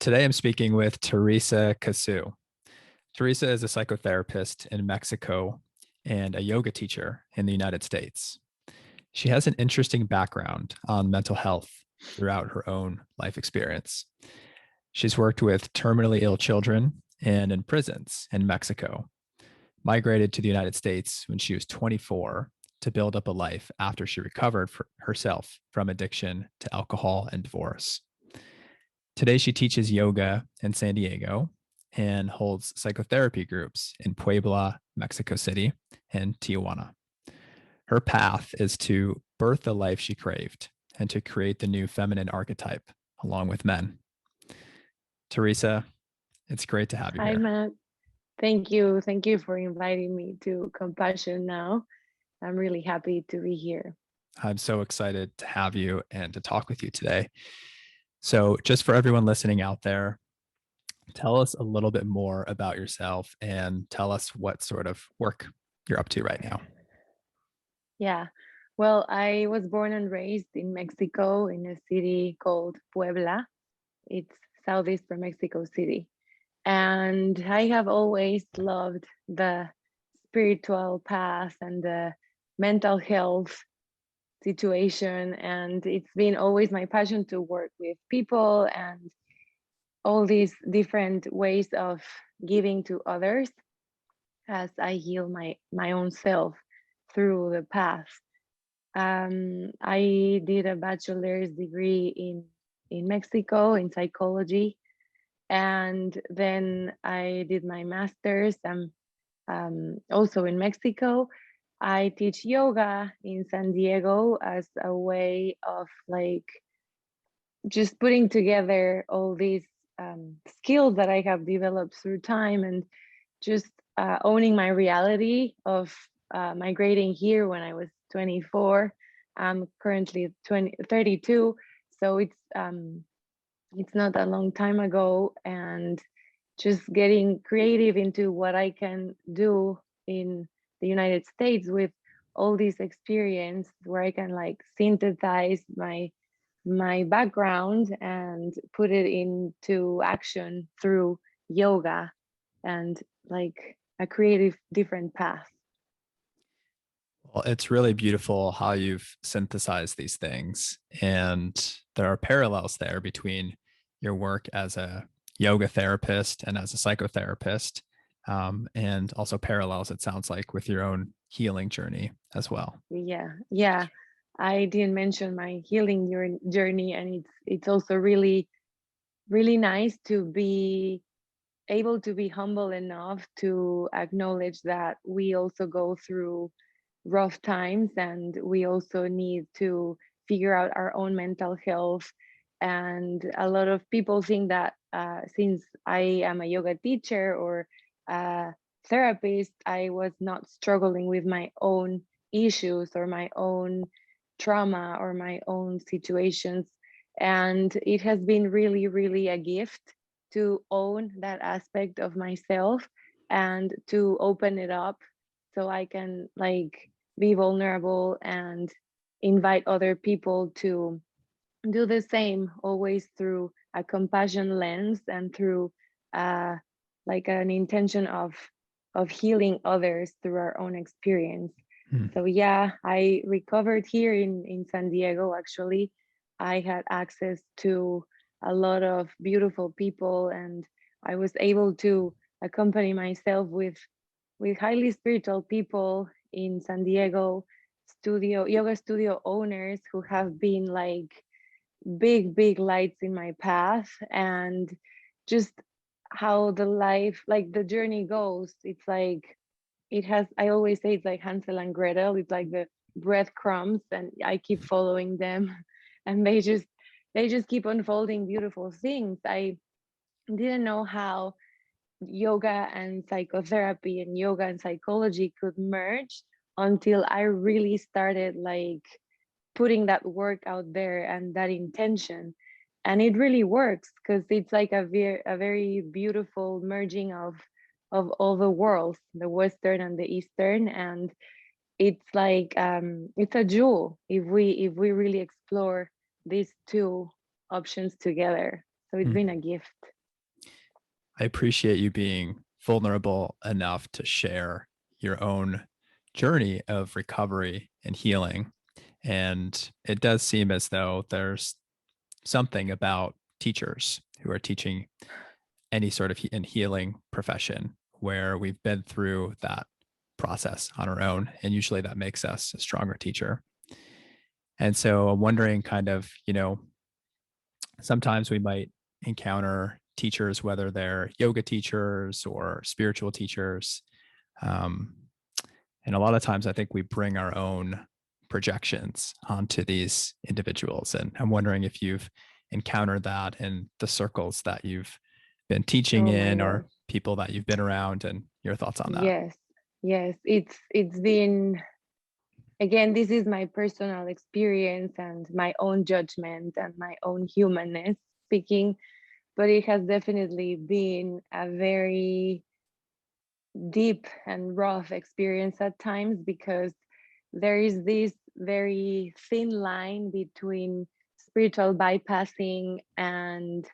Today I'm speaking with Teresa Cassou. Teresa is a psychotherapist in Mexico and a yoga teacher in the United States. She has an interesting background on mental health throughout her own life experience. She's worked with terminally ill children and in prisons in Mexico, migrated to the United States when she was 24 to build up a life after she recovered herself from addiction to alcohol and divorce. Today, she teaches yoga in San Diego and holds psychotherapy groups in Puebla, Mexico City, and Tijuana. Her path is to birth the life she craved and to create the new feminine archetype along with men. Teresa, it's great to have you Hi, here. Matt. Thank you. Thank you for inviting me to Compassion Now. I'm really happy to be here. I'm so excited to have you and to talk with you today. So, just for everyone listening out there, tell us a little bit more about yourself and tell us what sort of work you're up to right now. Yeah. Well, I was born and raised in Mexico in a city called Puebla. It's southeast from Mexico City. And I have always loved the spiritual path and the mental health situation. And it's been always my passion to work with people and all these different ways of giving to others as I heal my own self through the path. I did a bachelor's degree in Mexico in psychology, and then I did my master's. Also in Mexico. I teach yoga in San Diego as a way of like just putting together all these skills that I have developed through time and just owning my reality of migrating here when I was 24. I'm currently 32, so it's not a long time ago, and just getting creative into what I can do in the United States with all this experience where I can like synthesize my background and put it into action through yoga and like a creative different path. Well, it's really beautiful how you've synthesized these things. And there are parallels there between your work as a yoga therapist and as a psychotherapist, and also parallels, it sounds like, with your own healing journey as well. Yeah. I didn't mention my healing journey, and it's also really nice to be able to be humble enough to acknowledge that we also go through rough times and we also need to figure out our own mental health. And a lot of people think that since I am a yoga teacher or a therapist, I was not struggling with my own issues or my own trauma or my own situations. And it has been really a gift to own that aspect of myself and to open it up so I can like be vulnerable and invite other people to do the same, always through a compassion lens and through uh, like an intention of healing others through our own experience. Hmm. So yeah, I recovered here in San Diego. Actually, I had access to a lot of beautiful people, and I was able to accompany myself with highly spiritual people in San Diego, studio yoga studio owners who have been like big lights in my path. And just how the life, like the journey goes, it's like it has, I always say it's like Hansel and Gretel. It's like the breadcrumbs and I keep following them and they just keep unfolding beautiful things. I didn't know how yoga and psychotherapy and yoga and psychology could merge until I really started like putting that work out there and that intention. And it really works because it's like a very beautiful merging of all the worlds, the Western and the Eastern. And it's like it's a jewel if we really explore these two options together. So it's been a gift. I appreciate you being vulnerable enough to share your own journey of recovery and healing. And it does seem as though there's something about teachers who are teaching any sort of healing profession where we've been through that process on our own. And usually that makes us a stronger teacher. And so I'm wondering kind of, sometimes we might encounter teachers, whether they're yoga teachers or spiritual teachers. Um, and a lot of times I think we bring our own projections onto these individuals. And I'm wondering if you've encountered that in the circles that you've been teaching Oh my in gosh. or people that you've been around, and your thoughts on that. Yes. Yes. It's been, again, this is my personal experience and my own judgment and my own humanness speaking, but it has definitely been a very deep and rough experience at times, because there is this very thin line between spiritual bypassing and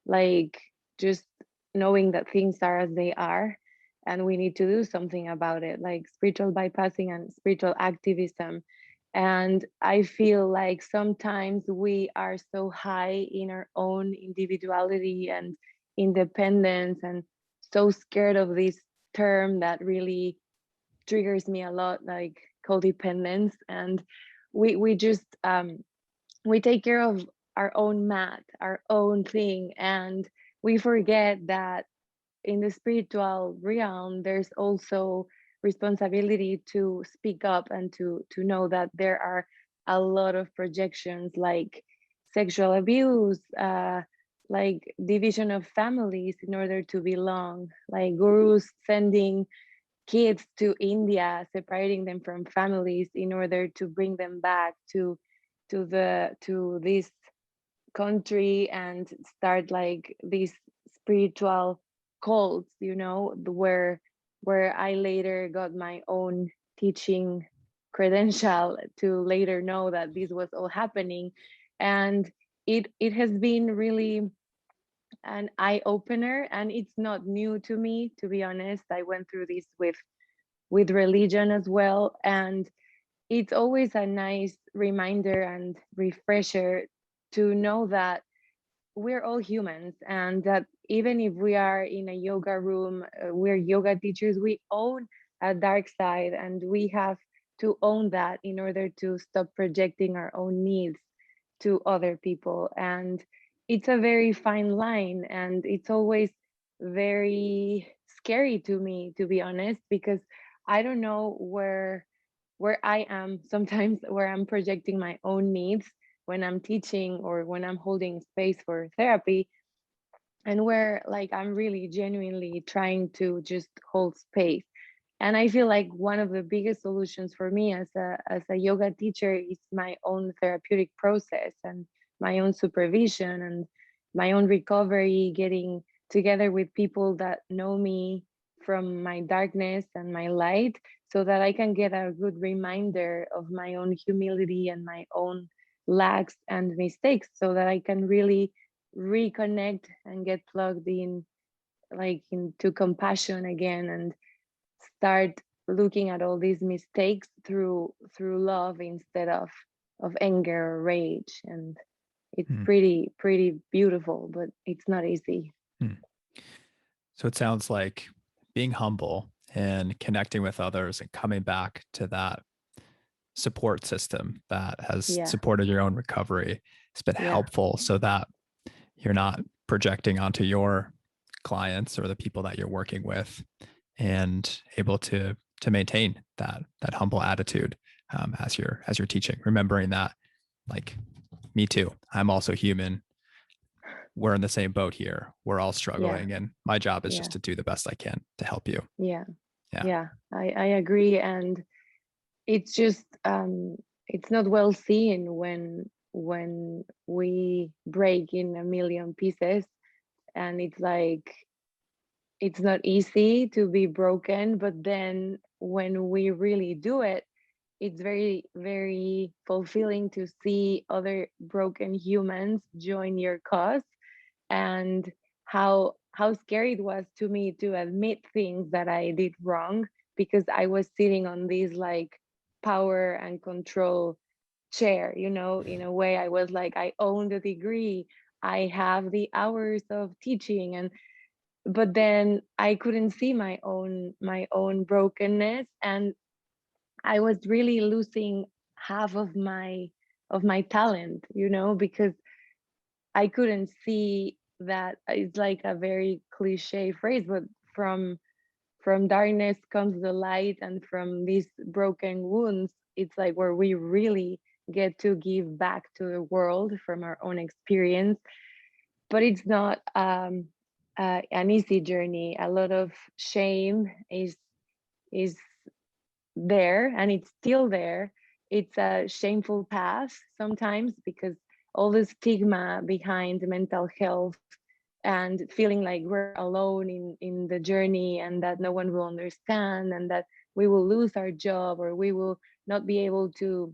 like just knowing that things are as they are and we need to do something about it, like spiritual bypassing and spiritual activism. And I feel like sometimes we are so high in our own individuality and independence and so scared of this term that really triggers me a lot, like codependence. And we just we take care of our own mat, our own thing, and we forget that in the spiritual realm there's also responsibility to speak up and to know that there are a lot of projections, like sexual abuse, like division of families in order to belong, like gurus sending kids to India, separating them from families in order to bring them back to this country and start like these spiritual cults, where I later got my own teaching credential to later know that this was all happening. And it has been really an eye opener, and it's not new to me, to be honest. I went through this with religion as well, and it's always a nice reminder and refresher to know that we're all humans, and that even if we are in a yoga room, we're yoga teachers, we own a dark side, and we have to own that in order to stop projecting our own needs to other people. And it's a very fine line, and it's always very scary to me, to be honest, because I don't know where I am sometimes, where I'm projecting my own needs when I'm teaching or when I'm holding space for therapy, and where like I'm really genuinely trying to just hold space. And I feel like one of the biggest solutions for me as a yoga teacher is my own therapeutic process and my own supervision and my own recovery, getting together with people that know me from my darkness and my light, so that I can get a good reminder of my own humility and my own lacks and mistakes, so that I can really reconnect and get plugged in, like into compassion again, and start looking at all these mistakes through love instead of anger or rage. And it's Hmm. pretty beautiful, but it's not easy. Hmm. So it sounds like being humble and connecting with others and coming back to that support system that has Yeah. supported your own recovery has been Yeah. helpful, so that you're not projecting onto your clients or the people that you're working with, and able to maintain that humble attitude, as you're teaching, remembering that, like, me too, I'm also human, we're in the same boat here, we're all Yeah. struggling, and my job is just Yeah. to do the best I can to help you. Yeah. Yeah. Yeah. I agree. And it's just it's not well seen when we break in a million pieces, and it's like it's not easy to be broken, but then when we really do it, it's very very fulfilling to see other broken humans join your cause, and how how scary it was to me to admit things that I did wrong, because I was sitting on this like power and control chair, in a way. I was like, I own the degree, I have the hours of teaching, and but then I couldn't see my own brokenness, and I was really losing half of my talent, because I couldn't see that. It's like a very cliche phrase, but from darkness comes the light, and from these broken wounds, it's like where we really get to give back to the world from our own experience. But it's not an easy journey. A lot of shame is there, and it's still there. It's a shameful path sometimes, because all the stigma behind mental health, and feeling like we're alone in the journey, and that no one will understand, and that we will lose our job, or we will not be able to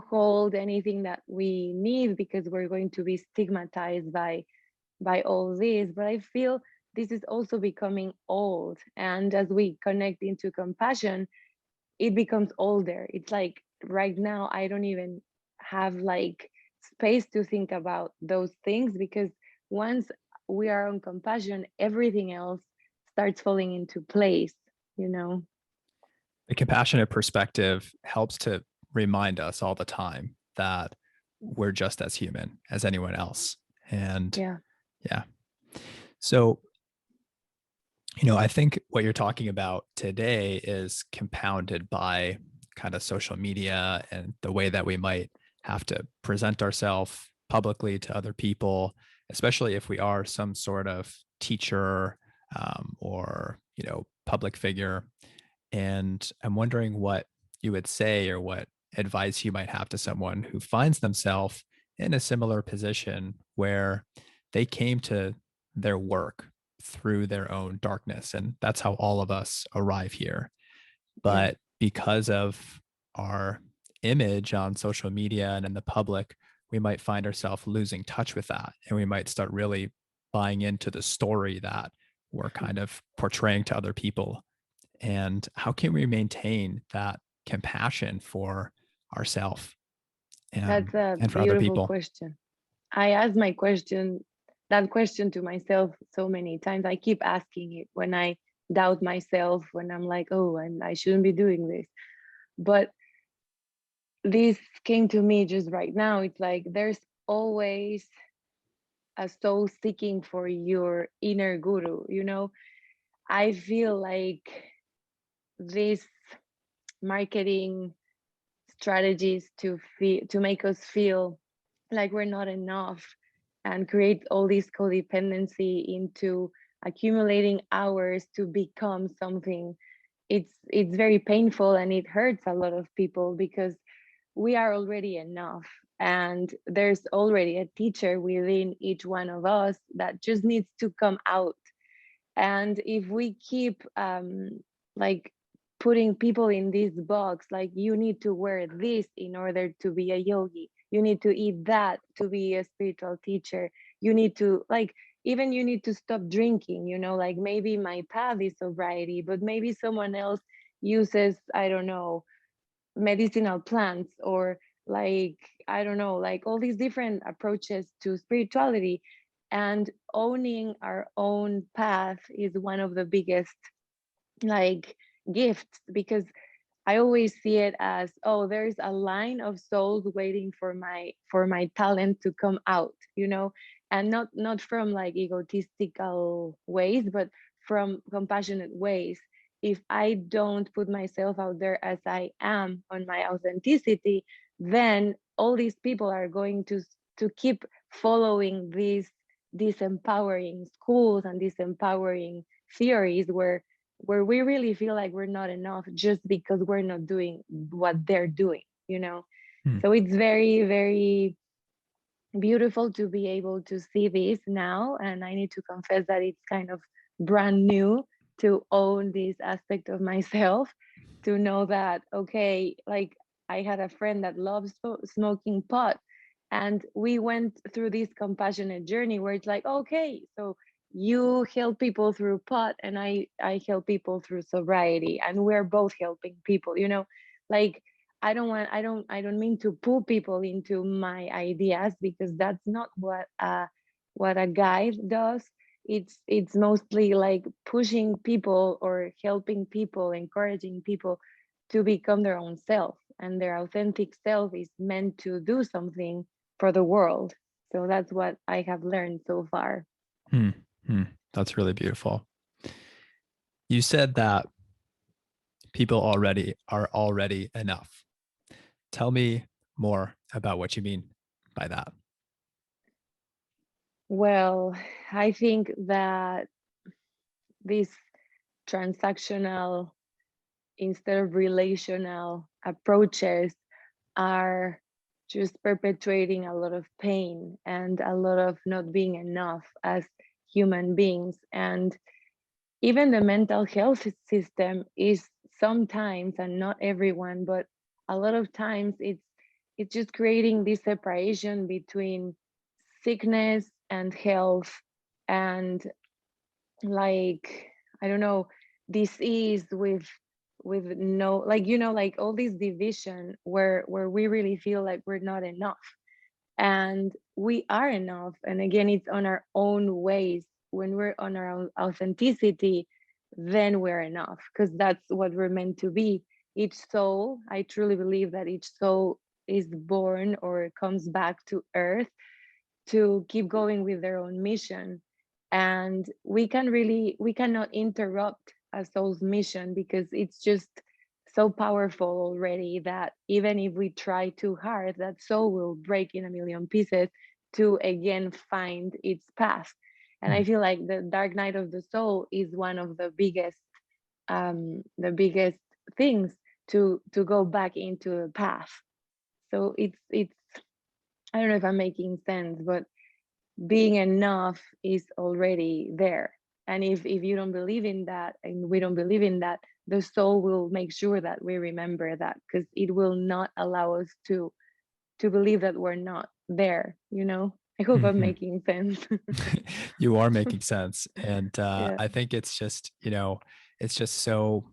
hold anything that we need, because we're going to be stigmatized by all this. But I feel this is also becoming old, and as we connect into compassion, it becomes older. It's like right now I don't even have like space to think about those things, because once we are on compassion, everything else starts falling into place, you know? The compassionate perspective helps to remind us all the time that we're just as human as anyone else. And Yeah. yeah. So, I think what you're talking about today is compounded by kind of social media and the way that we might have to present ourselves publicly to other people, especially if we are some sort of teacher, or public figure. And I'm wondering what you would say or what advice you might have to someone who finds themselves in a similar position where they came to their work through their own darkness. And that's how all of us arrive here. Yeah. But because of our image on social media and in the public, we might find ourselves losing touch with that. And we might start really buying into the story that we're kind of portraying to other people. And how can we maintain that compassion for ourselves, That's a and for other beautiful people? question. I ask that question to myself so many times. I keep asking it when I doubt myself, when I'm like, oh, and I shouldn't be doing this. But this came to me just right now. It's like there's always a soul seeking for your inner guru, I feel like these marketing strategies to make us feel like we're not enough, and create all this codependency into accumulating hours to become something. It's very painful, and it hurts a lot of people, because we are already enough, and there's already a teacher within each one of us that just needs to come out. And if we keep like putting people in this box, like you need to wear this in order to be a yogi, you need to eat that to be a spiritual teacher, you need to like, even you need to stop drinking, like maybe my path is sobriety, but maybe someone else uses, I don't know, medicinal plants, or like, I don't know, like all these different approaches to spirituality. And owning our own path is one of the biggest like gifts, because I always see it as, oh, there's a line of souls waiting for my talent to come out, and not from like egotistical ways, but from compassionate ways. If I don't put myself out there as I am on my authenticity, then all these people are going to keep following these empowering schools and these empowering theories, where we really feel like we're not enough just because we're not doing what they're doing. Hmm. So it's very, very beautiful to be able to see this now. And I need to confess that it's kind of brand new to own this aspect of myself, to know that, okay, like I had a friend that loves smoking pot. And we went through this compassionate journey where it's like, okay, so you help people through pot, and I help people through sobriety, and we're both helping people, like I don't mean to pull people into my ideas, because that's not what a guide does. It's mostly like pushing people or helping people, encouraging people to become their own self, and their authentic self is meant to do something for the world. So that's what I have learned so far. Hmm. Hmm. That's really beautiful. You said that people are already enough. Tell me more about what you mean by that. Well, I think that this transactional instead of relational approaches are just perpetuating a lot of pain and a lot of not being enough as human beings. And even the mental health system is sometimes, and not everyone, but a lot of times, it's just creating this separation between sickness and health, and like, I don't know, disease with no, like, like all this division where we really feel like we're not enough, and we are enough. And again, it's on our own ways. When we're on our own authenticity, then we're enough, because that's what we're meant to be. Each soul, I truly believe that each soul is born or comes back to earth to keep going with their own mission. And we cannot interrupt a soul's mission, because it's just so powerful already, that even if we try too hard, that soul will break in a million pieces to again find its path. And I Hmm. feel like the dark night of the soul is one of the biggest things to go back into the path. So it's I don't know if I'm making sense, but being enough is already there. And if you don't believe in that, and we don't believe in that, the soul will make sure that we remember that, because it will not allow us to believe that we're not there. I hope I'm Mhm. making sense. You are making sense. And Yeah. I think it's just, it's just so,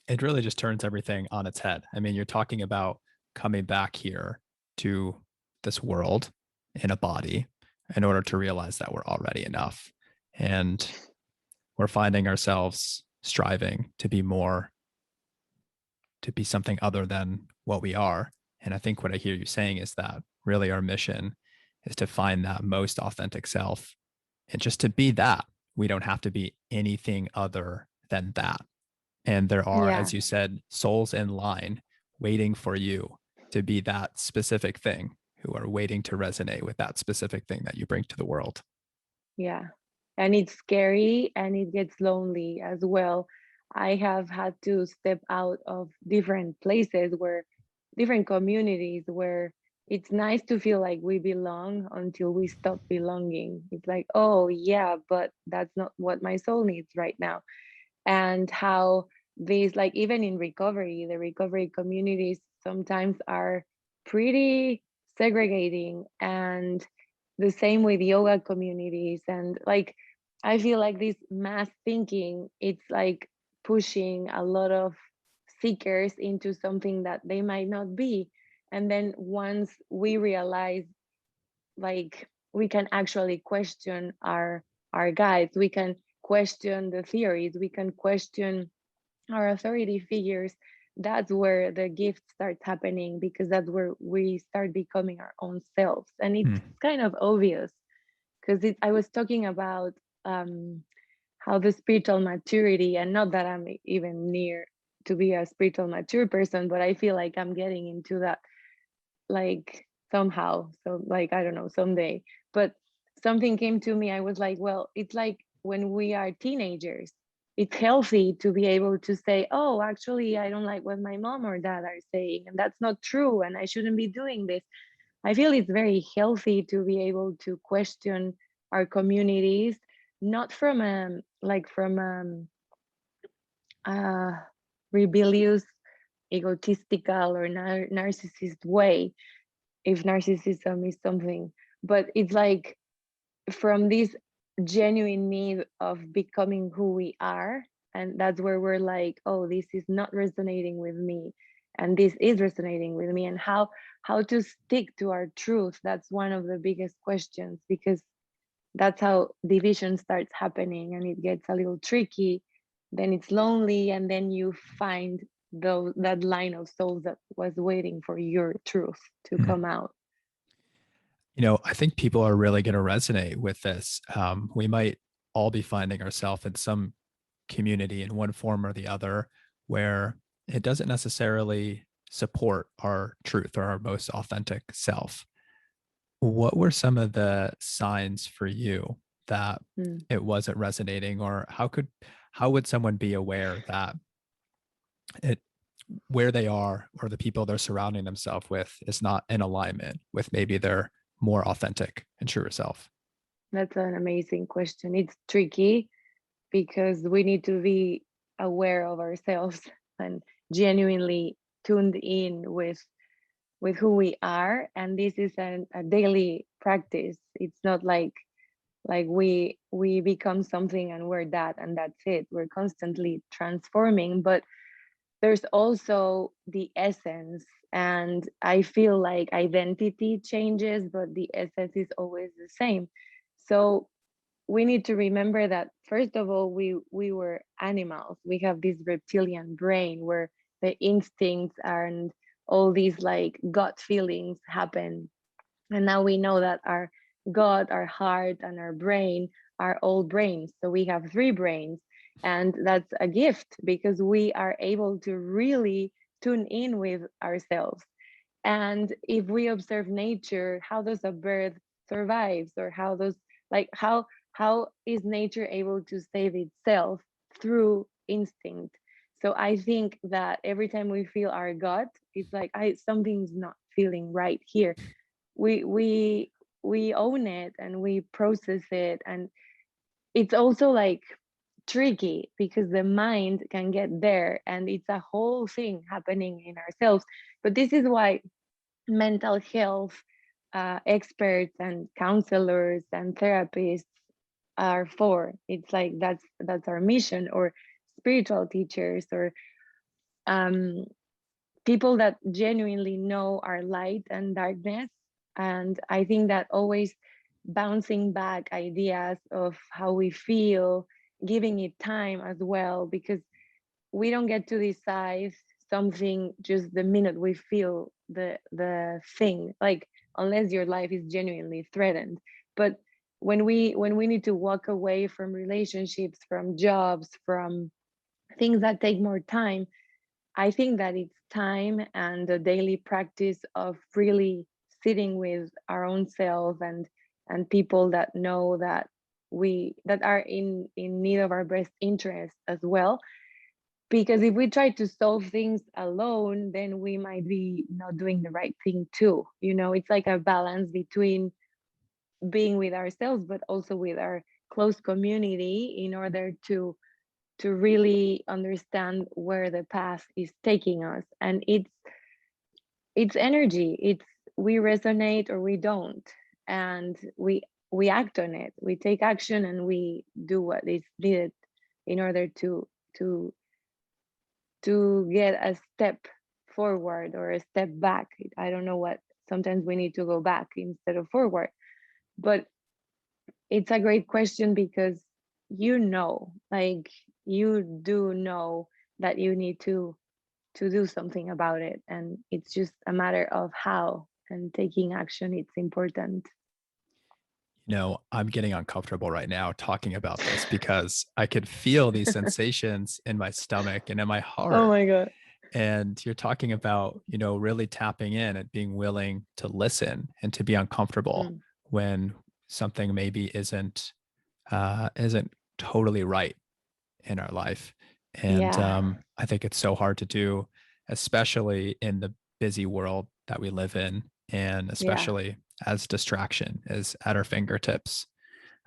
it really just turns everything on its head. I mean, you're talking about coming back here to this world in a body in order to realize that we're already enough. And we're finding ourselves striving to be more, to be something other than what we are. And I think what I hear you saying is that really our mission is to find that most authentic self and just to be that. We don't have to be anything other than that. And there are, Yeah. as you said, souls in line waiting for you to be that specific thing, who are waiting to resonate with that specific thing that you bring to the world. Yeah. And it's scary, and it gets lonely as well. I have had to step out of different places, where different communities where it's nice to feel like we belong until we stop belonging. It's like, oh, yeah, but that's not what my soul needs right now. And how these, like, even in recovery, the recovery communities sometimes are pretty segregating, and the same with yoga communities. And like, I feel like this mass thinking, it's like pushing a lot of seekers into something that they might not be. And then once we realize, like, we can actually question our guides, we can question the theories, we can question our authority figures, that's where the gift starts happening, because that's where we start becoming our own selves. And it's Hmm. kind of obvious, because I was talking about um, how the spiritual maturity, and not that I'm even near to be a spiritual mature person, but I feel like I'm getting into that, like, somehow. So, like, I don't know, someday. But something came to me. I was like, well, it's like when we are teenagers, it's healthy to be able to say, oh, actually, I don't like what my mom or dad are saying, and that's not true, and I shouldn't be doing this. I feel it's very healthy to be able to question our communities, not from a rebellious, egotistical, or narcissist way, if narcissism is something. But it's like from this genuine need of becoming who we are. And that's where we're like, oh, this is not resonating with me, and this is resonating with me. And how to stick to our truth, that's one of the biggest questions, because that's how division starts happening, and it gets a little tricky. Then it's lonely, and then you find that line of souls that was waiting for your truth to Mhm. come out. I think people are really going to resonate with this. We might all be finding ourselves in some community in one form or the other where it doesn't necessarily support our truth or our most authentic self. What were some of the signs for you that Mm. it wasn't resonating, or how would someone be aware that it where they are or the people they're surrounding themselves with is not in alignment with maybe their more authentic and truer self? That's an amazing question. It's tricky because we need to be aware of ourselves and genuinely tuned in with who we are. And this is a daily practice. It's not like we become something and we're that and that's it. We're constantly transforming, but there's also the essence. And I feel like identity changes, but the essence is always the same. So we need to remember that, first of all, we were animals. We have this reptilian brain where the instincts and all these like gut feelings happen. And now we know that our gut, our heart, and our brain are all brains. So we have three brains. And that's a gift because we are able to really tune in with ourselves. And if we observe nature, how does a bird survives, or how is nature able to save itself through instinct? So I think that every time we feel our gut, it's like I something's not feeling right here. We we we own it and we process it. And it's also like tricky because the mind can get there and it's a whole thing happening in ourselves. But this is why mental health experts and counselors and therapists are for. It's like that's our mission, or spiritual teachers, or um, people that genuinely know our light and darkness. And I think that always bouncing back ideas of how we feel, giving it time as well, because we don't get to decide something just the minute we feel the thing, like unless your life is genuinely threatened. But when we need to walk away from relationships, from jobs, from things that take more time, I think that it's time and the daily practice of really sitting with our own self, and people that know that we that are in need of our best interest as well. Because if we try to solve things alone, then we might be not doing the right thing too. It's like a balance between being with ourselves but also with our close community, in order to really understand where the path is taking us. And it's energy. It's we resonate or we don't, and we act on it. We take action and we do what is needed in order to to get a step forward or a step back. I don't know what. Sometimes we need to go back instead of forward. But it's a great question because like you do know that you need to do something about it, and it's just a matter of how, and taking action. It's important. I'm getting uncomfortable right now talking about this because I could feel these sensations in my stomach and in my Oh heart. my god. And you're talking about, really tapping in and being willing to listen and to be uncomfortable Mm. when something maybe isn't totally right in our life. And Yeah, I think it's so hard to do, especially in the busy world that we live in, and yeah, especially as distraction is at our fingertips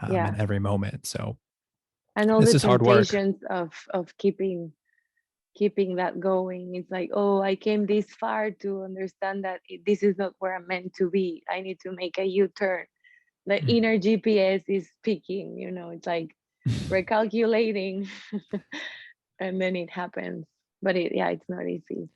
yeah. in every moment. So And all this the is hard work. temptations of keeping that going. It's like, oh, I came this far to understand that this is not where I'm meant to be. I need to make a U-turn. the inner GPS is speaking, it's like recalculating and then it happens. But yeah, it's not easy.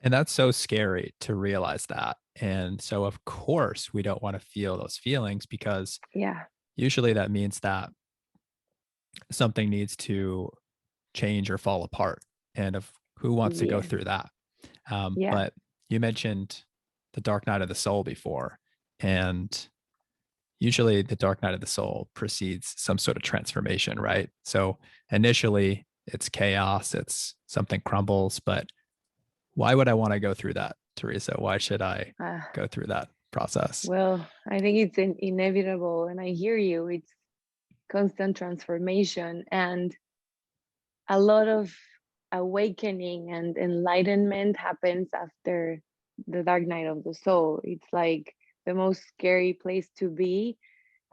And that's so scary to realize that. And so, of course, we don't want to feel those feelings because Yeah. usually that means that something needs to change or fall apart. And of who wants to go Yes. through that? Yeah. But you mentioned the dark night of the soul before. And usually the dark night of the soul precedes some sort of transformation, right? So initially it's chaos, it's something crumbles, but why would I want to go through that, Teresa? Why should I uh, go through that process? well, I think it's inevitable, and I hear you. It's constant transformation, and a lot of awakening and enlightenment happens after the dark night of the soul. It's like the most scary place to be,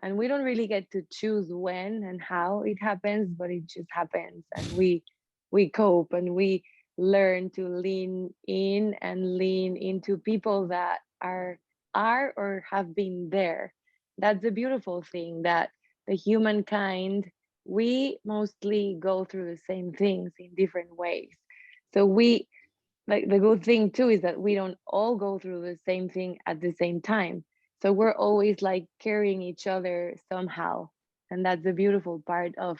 and we don't really get to choose when and how it happens, but it just happens, and we cope, and we learn to lean in and lean into people that are or have been there. That's a beautiful thing, that the humankind, we mostly go through the same things in different ways. So we, like, the good thing too is that we don't all go through the same thing at the same time. So we're always like carrying each other somehow. And that's the beautiful part of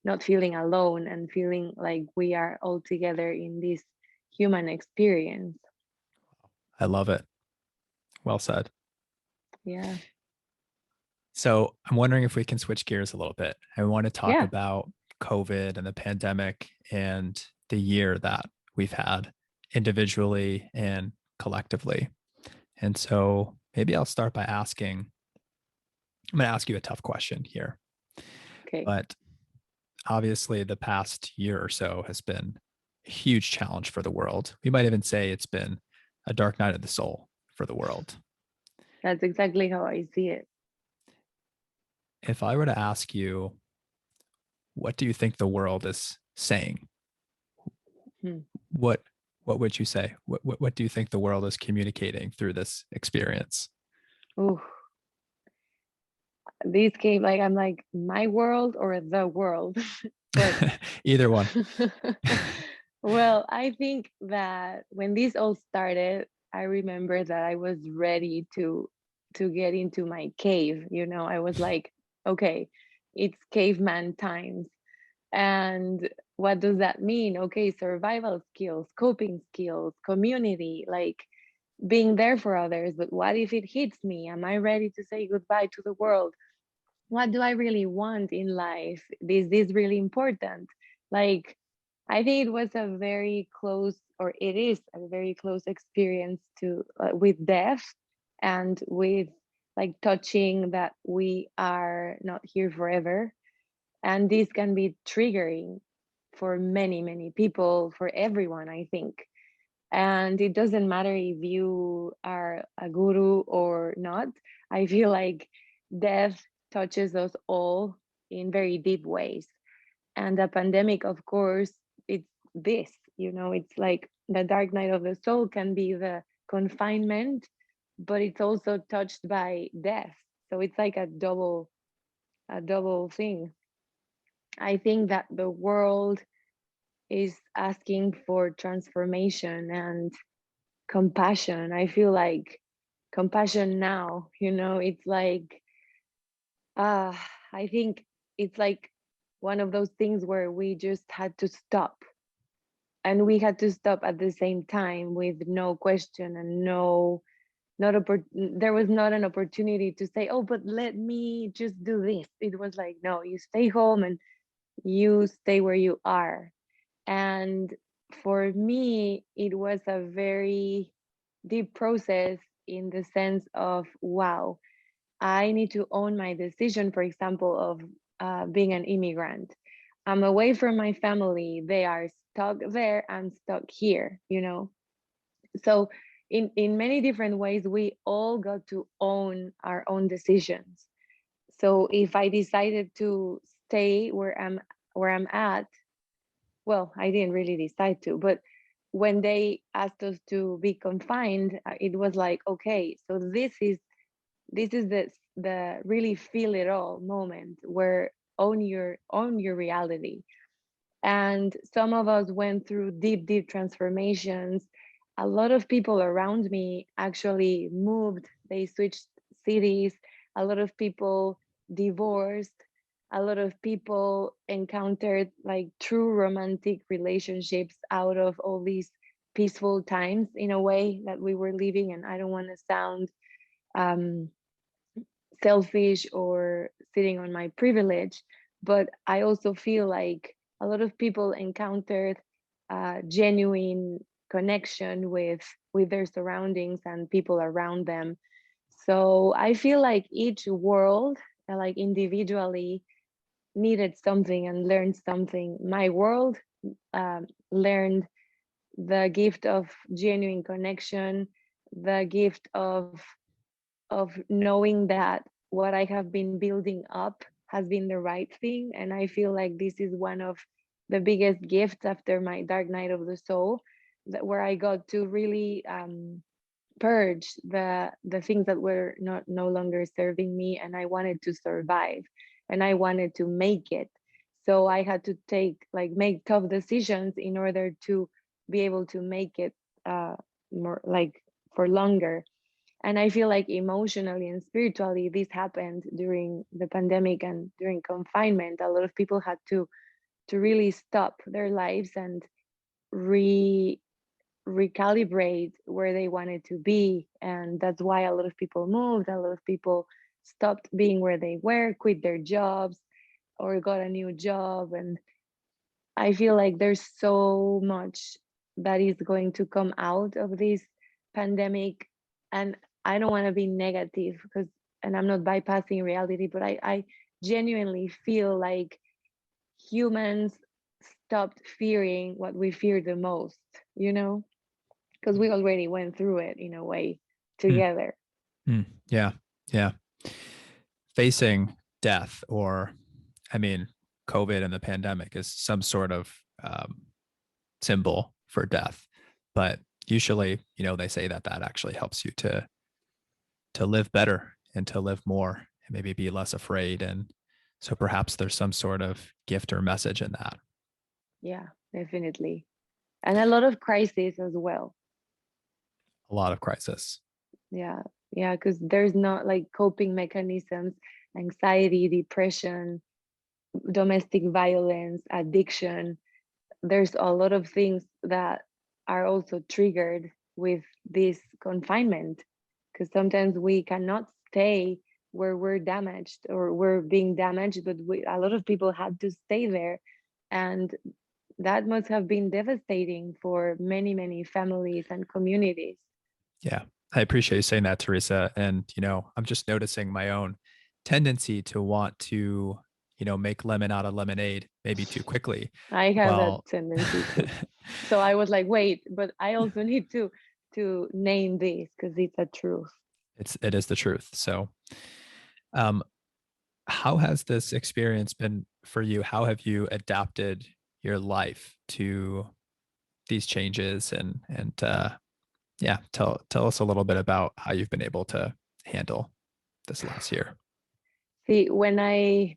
not feeling alone and feeling like we are all together in this human experience. I love it. Well said. Yeah. So I'm wondering if we can switch gears a little bit. I want to talk Yeah. about COVID and the pandemic and the year that we've had individually and collectively. And so maybe I'll start by asking, I'm going to ask you a tough question here, Okay. but obviously the past year or so has been a huge challenge for the world. We might even say it's been a dark night of the soul for the world. That's exactly how I see it. If I were to ask you, what do you think the world is saying? Hmm. What what would you say? What do you think the world is communicating through this experience? Ooh, this came like, I'm like, my world or the world? But Either one. well, I think that when this all started, I remember that I was ready to get into my cave. I was like, okay, it's caveman times. And what does that mean? Okay, survival skills, coping skills, community, like being there for others. But what if it hits me? Am I ready to say goodbye to the world? What do I really want in life? Is this really important? Like, I think it was a very close, or it is a very close experience to with death, and with like touching that we are not here forever. And this can be triggering for many, many people, for everyone, I think. And it doesn't matter if you are a guru or not. I feel like death touches us all in very deep ways. And the pandemic, of course, it's this, it's like the dark night of the soul can be the confinement, but it's also touched by death. So it's like a double thing. I think that the world is asking for transformation and compassion. I feel like compassion now, it's like, uh, I think it's like one of those things where we just had to stop. And we had to stop at the same time with no question and there was not an opportunity to say, oh, but let me just do this. It was like, no, you stay home and you stay where you are. And for me, it was a very deep process, in the sense of, wow, I need to own my decision, for example, of being an immigrant. I'm away from my family. They are stuck there. I'm stuck here. So, in many different ways, we all got to own our own decisions. So, if I decided to stay where I'm at, well, I didn't really decide to, but when they asked us to be confined, it was like, okay, so this is the the really feel it all moment where own your reality. And some of us went through deep transformations. A lot of people around me actually moved, they switched cities. A lot of people divorced. A lot of people encountered like true romantic relationships out of all these peaceful times in a way that we were living. And I don't want to sound um, selfish or sitting on my privilege, but I also feel like a lot of people encountered genuine connection with their surroundings and people around them. So I feel like each world, like individually, needed something and learned something. My world learned the gift of genuine connection, the gift of knowing that what I have been building up has been the right thing. And I feel like this is one of the biggest gifts after my dark night of the soul, that where I got to really purge the things that were not no longer serving me, and I wanted to survive and I wanted to make it. So I had to make tough decisions in order to be able to make it uh more like for longer. And I feel like emotionally and spiritually this happened during the pandemic and during confinement. A lot of people had to really stop their lives and re recalibrate where they wanted to be. And that's why a lot of people moved. A lot of people stopped being where they were, quit their jobs, or got a new job. And I feel like there's so much that is going to come out of this pandemic. And I don't want to be negative because, and I'm not bypassing reality, but I genuinely feel like humans stopped fearing what we fear the most, you know, because we already went through it in a way Mm, together. yeah. Yeah. Facing death, or, I mean, COVID and the pandemic is some sort of symbol for death. But usually, they say that that actually helps you to live better and to live more and maybe be less afraid. And so perhaps there's some sort of gift or message in that. Yeah, definitely. And a lot of crises as well. A lot of crisis. Yeah, yeah, because there's not like coping mechanisms, anxiety, depression, domestic violence, addiction. There's a lot of things that are also triggered with this confinement, because sometimes we cannot stay where we're damaged or we're being damaged, but a lot of people had to stay there. And that must have been devastating for many families and communities. Yeah. I appreciate you saying that, Teresa. And, I'm just noticing my own tendency to want to, make lemon out of lemonade maybe too quickly. I have that Well, tendency too. So I was like, wait, but I also need to name this because it's a truth. it is the truth. So, um, how has this experience been for you? How have you adapted your life to these changes? And yeah, tell us a little bit about how you've been able to handle this last year. See, when I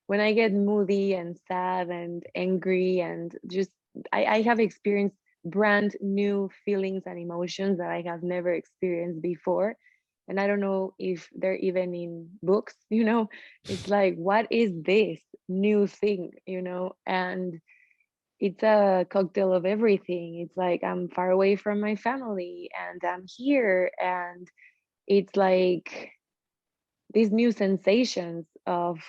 get moody and sad and angry and just I have experienced brand new feelings and emotions that I have never experienced before. And I don't know if they're even in books, you know. It's like, what is this new thing, you know? And it's a cocktail of everything. It's like I'm far away from my family and I'm here, and it's like these new sensations of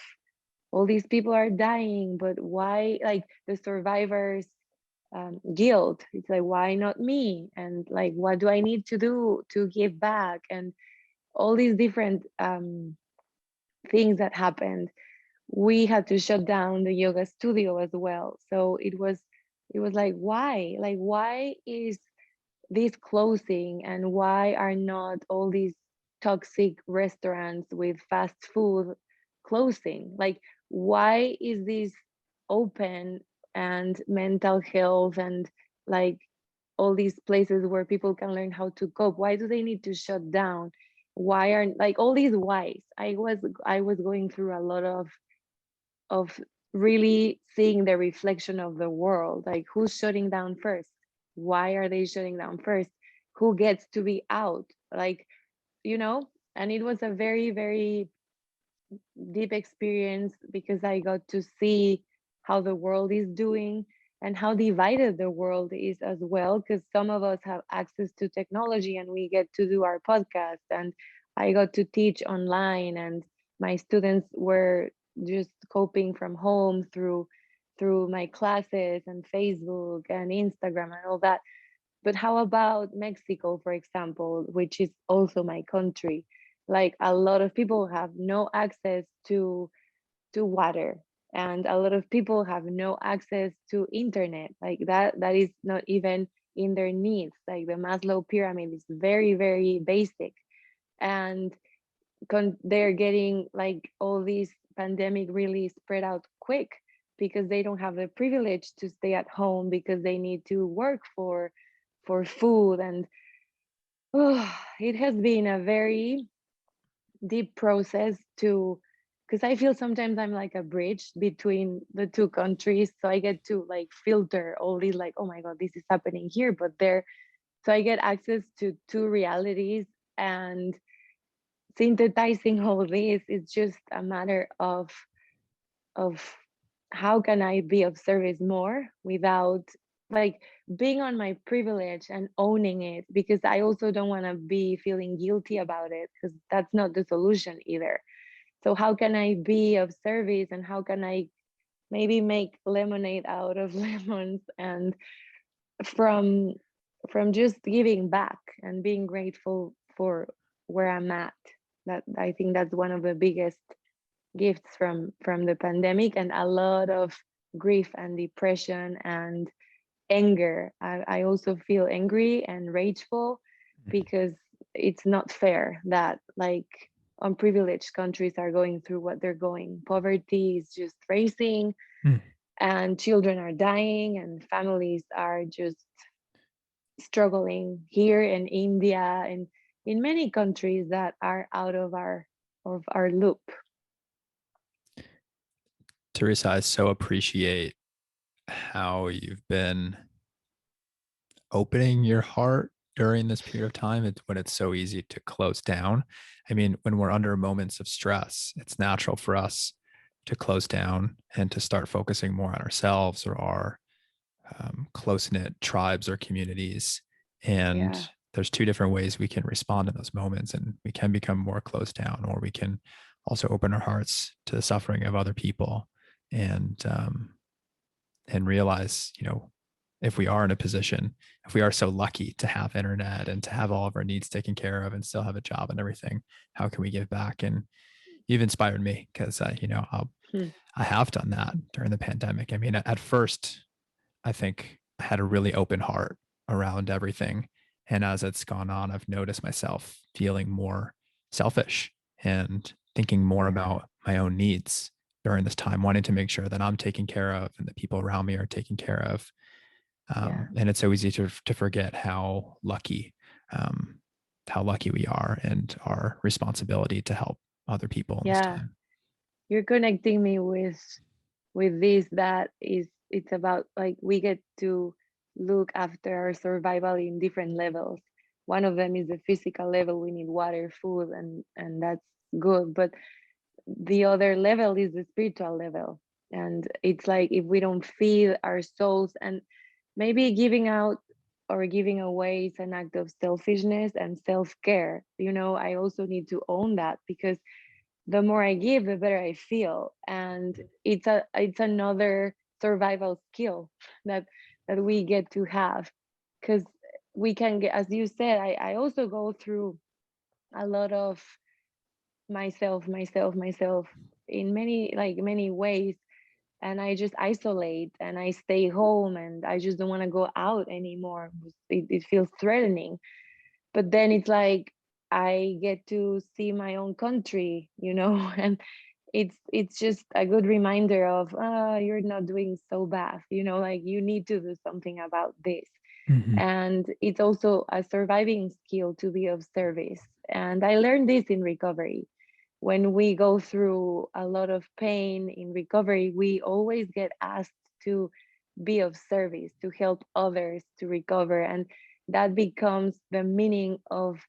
all these people are dying, but why? Like the survivors guilt. It's like, why not me? And like, what do I need to do to give back? And all these different things that happened. We had to shut down the yoga studio as well. So it was like, why? Like, why is this closing, and why are not all these toxic restaurants with fast food closing? Like, why is this open, and mental health and like all these places where people can learn how to cope, why do they need to shut down? why are like all these whys. I was going through a lot of really seeing the reflection of the world, like who's shutting down first, why are they shutting down first, who gets to be out, like, you know. And it was a very, very deep experience because I got to see how the world is doing and how divided the world is as well. Because some of us have access to technology and we get to do our podcast, and I got to teach online, and my students were just coping from home through my classes and Facebook and Instagram and all that. But how about Mexico, for example, which is also my country? Like a lot of people have no access to water, and a lot of people have no access to internet. Like that is not even in their needs. Like the Maslow pyramid is very, very basic. And they're getting like all these pandemic really spread out quick because they don't have the privilege to stay at home because they need to work for food. And it has been a very deep process to, because I feel sometimes I'm like a bridge between the two countries, so I get to like filter all these, like, oh my god, this is happening here but there. So I get access to two realities, and synthesizing all this is just a matter of how can I be of service more without like being on my privilege and owning it, because I also don't want to be feeling guilty about it, because that's not the solution either. So how can I be of service, and how can I maybe make lemonade out of lemons, and from from just giving back and being grateful for where I'm at. That I think that's one of the biggest gifts from the pandemic, and a lot of grief and depression and anger. I also feel angry and rageful because it's not fair that like unprivileged countries are going through what they're going. Poverty is just rising, Mm. and children are dying, and families are just struggling here in India and in many countries that are out of our loop. Teresa, I so appreciate how you've been opening your heart during this period of time. It's when it's so easy to close down. I mean, when we're under moments of stress, it's natural for us to close down and to start focusing more on ourselves or our close knit tribes or communities. And Yeah, there's two different ways we can respond in those moments. And we can become more closed down, or we can also open our hearts to the suffering of other people and realize, if we are in a position, if we are so lucky to have internet and to have all of our needs taken care of and still have a job and everything, how can we give back? And you've inspired me because, hmm, I have done that during the pandemic. I mean, at first, I think I had a really open heart around everything. And as it's gone on, I've noticed myself feeling more selfish and thinking more yeah, about my own needs during this time, wanting to make sure that I'm taken care of and the people around me are taken care of. yeah, And it's so easy to forget um, how lucky we are and our responsibility to help other people in this yeah. time. You're connecting me with this, that is, it's about like we get to look after our survival in different levels. One of them is the physical level, we need water, food, and that's good. But the other level is the spiritual level, and it's like if we don't feed our souls, and maybe giving out or giving away is an act of selfishness and self-care. I also need to own that, because the more I give, the better I feel. And it's another survival skill that we get to have, because we can get, as you said, I also go through a lot of myself in many ways, and I just isolate and I stay home and I just don't want to go out anymore. It feels threatening. But then it's like I get to see my own country, and it's just a good reminder of you're not doing so bad, like you need to do something about this. Hmm. And it's also a surviving skill to be of service. And I learned this in recovery. When we go through a lot of pain in recovery, we always get asked to be of service, to help others to recover. And that becomes the meaning of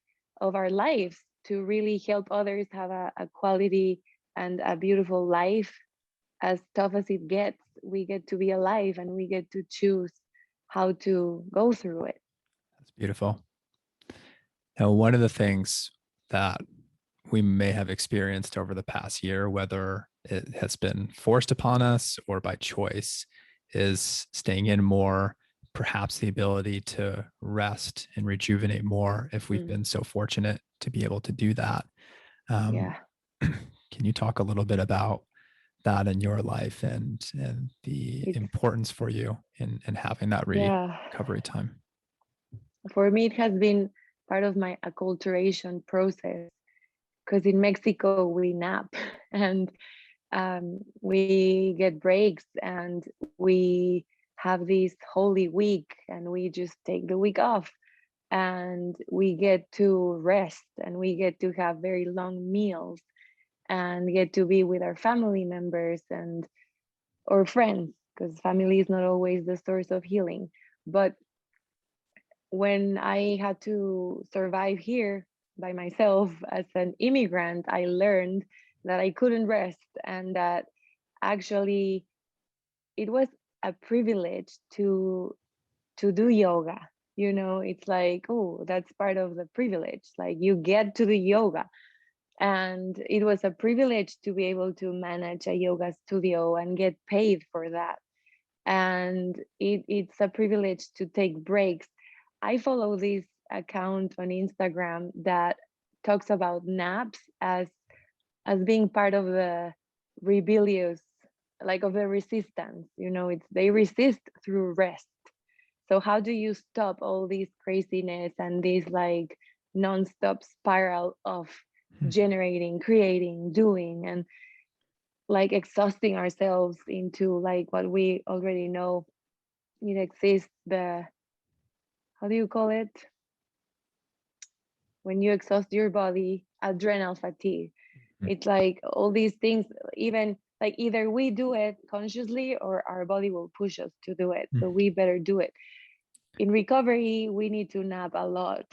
our lives, to really help others have a quality and a beautiful life. As tough as it gets, we get to be alive and we get to choose how to go through it. That's beautiful. Now, one of the things that we may have experienced over the past year, whether it has been forced upon us or by choice, is staying in more, perhaps the ability to rest and rejuvenate more if we've Mm, been so fortunate to be able to do that. Um, yeah. can you talk a little bit about that in your life and the It's, importance for you in having that yeah. recovery time? For me, it has been part of my acculturation process, because in Mexico we nap and we get breaks and we have this holy week and we just take the week off and we get to rest and we get to have very long meals and get to be with our family members and or friends, because family is not always the source of healing. But when I had to survive here by myself as an immigrant, I learned that I couldn't rest and that actually it was a privilege to do yoga. You know, it's like, oh, that's part of the privilege. Like you get to do yoga. And it was a privilege to be able to manage a yoga studio and get paid for that. And it's a privilege to take breaks. I follow this account on Instagram that talks about naps as being part of the rebellious, like of the resistance. You know, it's they resist through rest. So how do you stop all this craziness and this like nonstop spiral of generating, creating, doing, and like exhausting ourselves into like what we already know it exists, the how do you call it when you exhaust your body, adrenal fatigue. It's like all these things, even like either we do it consciously or our body will push us to do it, so we better do it. In recovery we need to nap a lot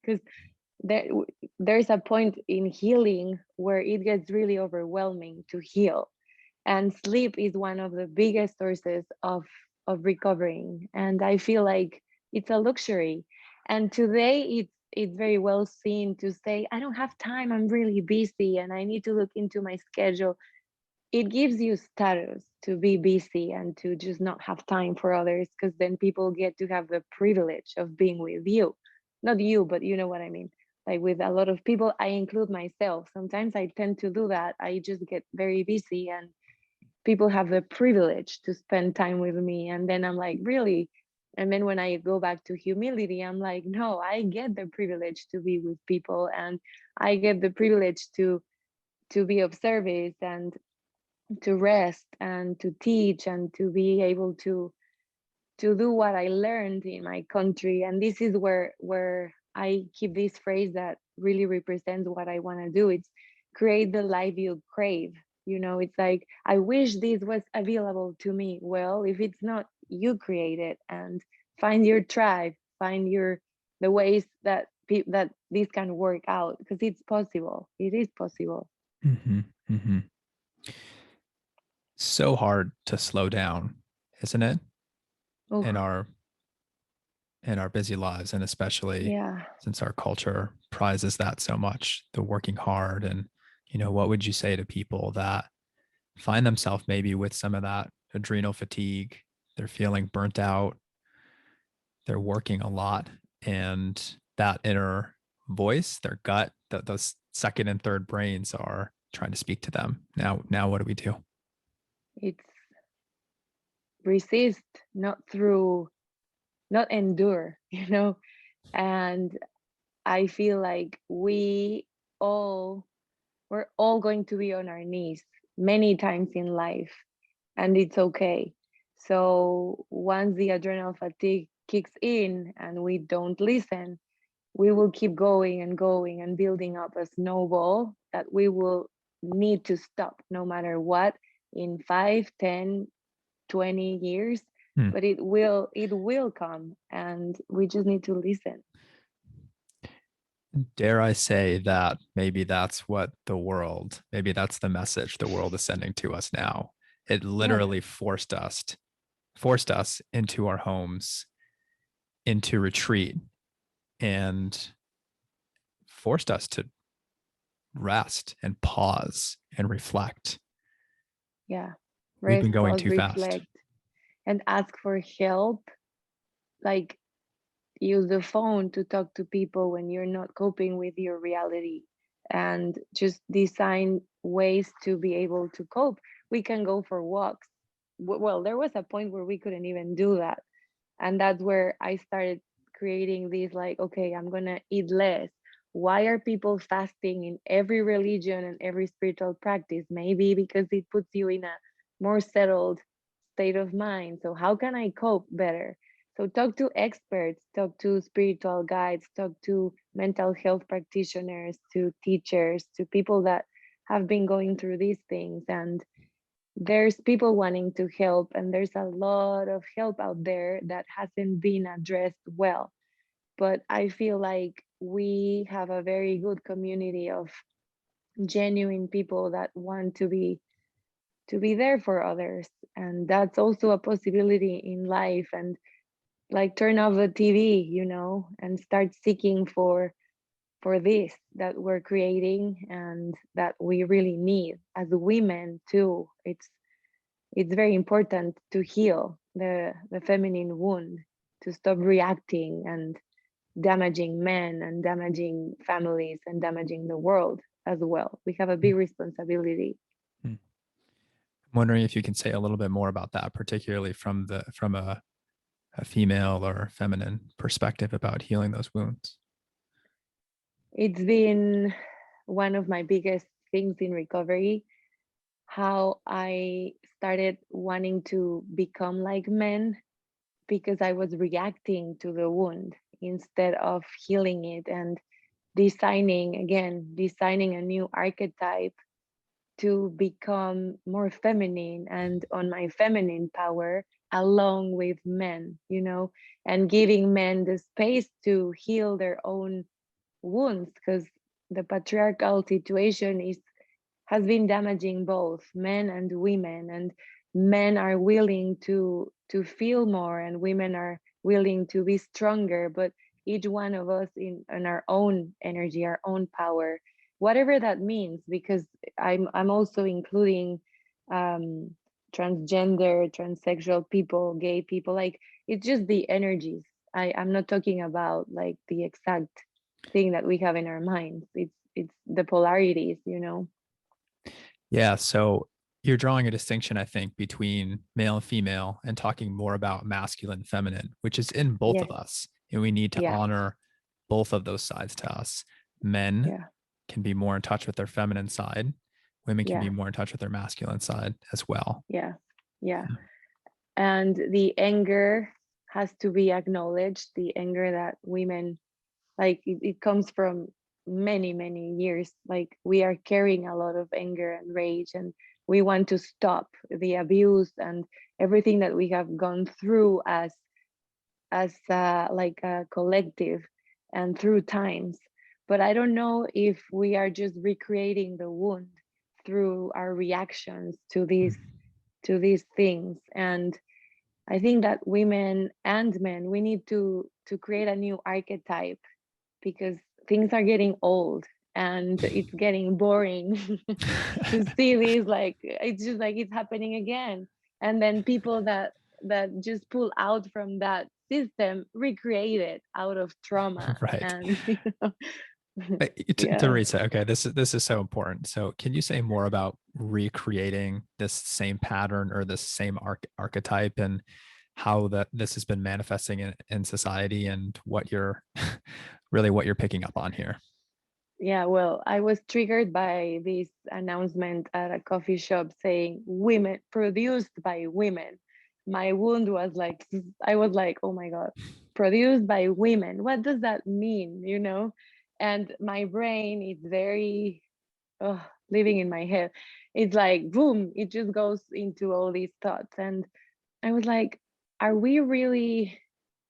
because there, there's a point in healing where it gets really overwhelming to heal, and sleep is one of the biggest sources of recovering, and I feel like it's a luxury. And today it's very well seen to say I don't have time, I'm really busy and I need to look into my schedule. It gives you status to be busy and to just not have time for others, because then people get to have the privilege of being with you, not you, but you know what I mean. Like with a lot of people, I include myself, sometimes I tend to do that. I just get very busy and people have the privilege to spend time with me, and then I'm like, really? And then when I go back to humility, I'm like, no, I get the privilege to be with people, and I get the privilege to be of service and to rest and to teach and to be able to do what I learned in my country. And this is where I keep this phrase that really represents what I want to do. It's create the life you crave. You know, it's like I wish this was available to me. Well, if it's not, you create it and find your tribe, find your the ways that that this can work out, because it's possible. It is possible. Mm-hmm. Mm-hmm. So hard to slow down, isn't it? Oh, In our busy lives, and especially yeah. since our culture prizes that so much, the working hard. And what would you say to people that find themselves maybe with some of that adrenal fatigue? They're feeling burnt out, they're working a lot, and that inner voice, their gut, those second and third brains are trying to speak to them. Now what do we do? It's resist, not through, not endure, you know. And I feel like all we're all going to be on our knees many times in life, and it's okay. So once the adrenal fatigue kicks in and we don't listen, we will keep going and going and building up a snowball that we will need to stop no matter what in 5, 10, 20 years. Hmm. But it will come, and we just need to listen. Dare I say that maybe that's what maybe that's the message the world is sending to us now. It Yeah, literally forced us into our homes, into retreat, and forced us to rest and pause and reflect. yeah. We've been Rest, going pause, too fast. reflect, and ask for help. Like, use the phone to talk to people when you're not coping with your reality, and just design ways to be able to cope. We can go for walks. Well, there was a point where we couldn't even do that, and that's where I started creating these, like, okay, I'm gonna eat less. Why are people fasting in every religion and every spiritual practice? Maybe because it puts you in a more settled state of mind. So how can I cope better? So talk to experts, talk to spiritual guides, talk to mental health practitioners, to teachers, to people that have been going through these things. And there's people wanting to help, and there's a lot of help out there that hasn't been addressed well. But I feel like we have a very good community of genuine people that want to be there for others, and that's also a possibility in life. And like, turn off the TV, and start seeking for this that we're creating and that we really need as women too. It's very important to heal the feminine wound, to stop reacting and damaging men and damaging families and damaging the world as well. We have a big responsibility. Hmm. I'm wondering if you can say a little bit more about that, particularly from a female or feminine perspective about healing those wounds. It's been one of my biggest things in recovery, how I started wanting to become like men because I was reacting to the wound instead of healing it, and designing a new archetype to become more feminine and on my feminine power along with men, and giving men the space to heal their own wounds, because the patriarchal situation has been damaging both men and women, and men are willing to feel more and women are willing to be stronger, but each one of us in our own energy, our own power, whatever that means, because I'm also including um transgender, transsexual people, gay people, like, it's just the energies. I'm not talking about like the exact thing that we have in our minds. It's the polarities, Yeah. So you're drawing a distinction, I think, between male and female and talking more about masculine and feminine, which is in both of Yes. us. And we need to Yeah. honor both of those sides to us. Men Yeah. can be more in touch with their feminine side, women can be Yeah. more in touch with their masculine side as well. Yeah. Yeah. Yeah. And the anger has to be acknowledged. The anger that women, like, it comes from many, many years. Like, we are carrying a lot of anger and rage, and we want to stop the abuse and everything that we have gone through as like a collective and through times. But I don't know if we are just recreating the wound through our reactions to these things. And I think that women and men, we need to create a new archetype, because things are getting old and it's getting boring to see these, like, it's just like it's happening again. And then people that just pull out from that system recreate it out of trauma. Right. And yeah. Teresa, okay, this is so important. So, can you say more about recreating this same pattern or this same archetype and how that this has been manifesting in society and what you're really what you're picking up on here? Yeah, well, I was triggered by this announcement at a coffee shop saying women produced by women, my wound was like, I was like, oh my God, produced by women. What does that mean? And my brain is very living in my head. It's like, boom, it just goes into all these thoughts. And I was like, are we really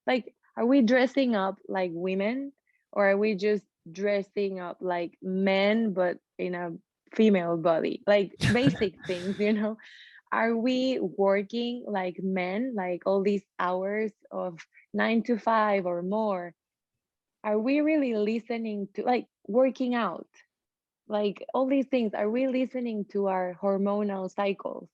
like, are we dressing up like women, or are we just dressing up like men, but in a female body? Like basic things, Are we working like men, like all these hours of 9 to 5 or more? Are we really listening to, like, working out? Like all these things, are we listening to our hormonal cycles?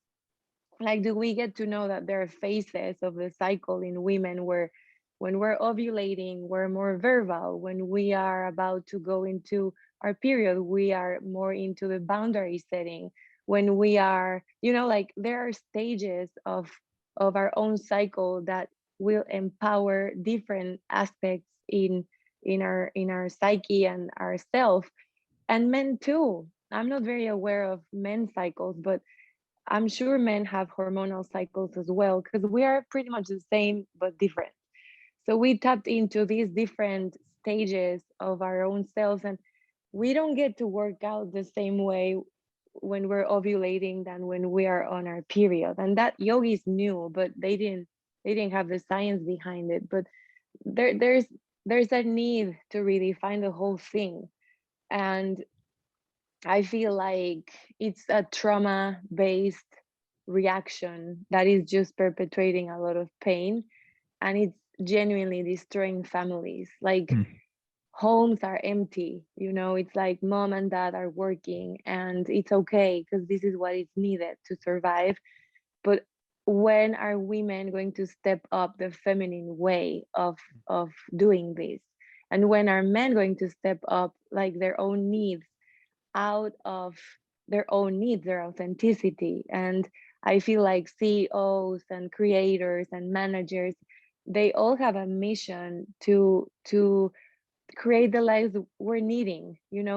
Like, do we get to know that there are phases of the cycle in women where when we're ovulating, we're more verbal. When we are about to go into our period, we are more into the boundary setting. When we are, like, there are stages of our own cycle that will empower different aspects in our psyche and ourself, and men too. I'm not very aware of men's cycles, but I'm sure men have hormonal cycles as well, because we are pretty much the same but different. So we tapped into these different stages of our own selves, and we don't get to work out the same way when we're ovulating than when we are on our period. And that yogis knew, but they didn't have the science behind it. But there's a need to really find the whole thing. And I feel like it's a trauma based reaction that is just perpetuating a lot of pain, and it's genuinely destroying families. Like, Mm. homes are empty, it's like mom and dad are working, and it's okay because this is what is needed to survive. But when are women going to step up the feminine way of doing this? And when are men going to step up, like, their own needs, out of their own needs, their authenticity? And I feel like CEOs and creators and managers, they all have a mission to create the lives we're needing.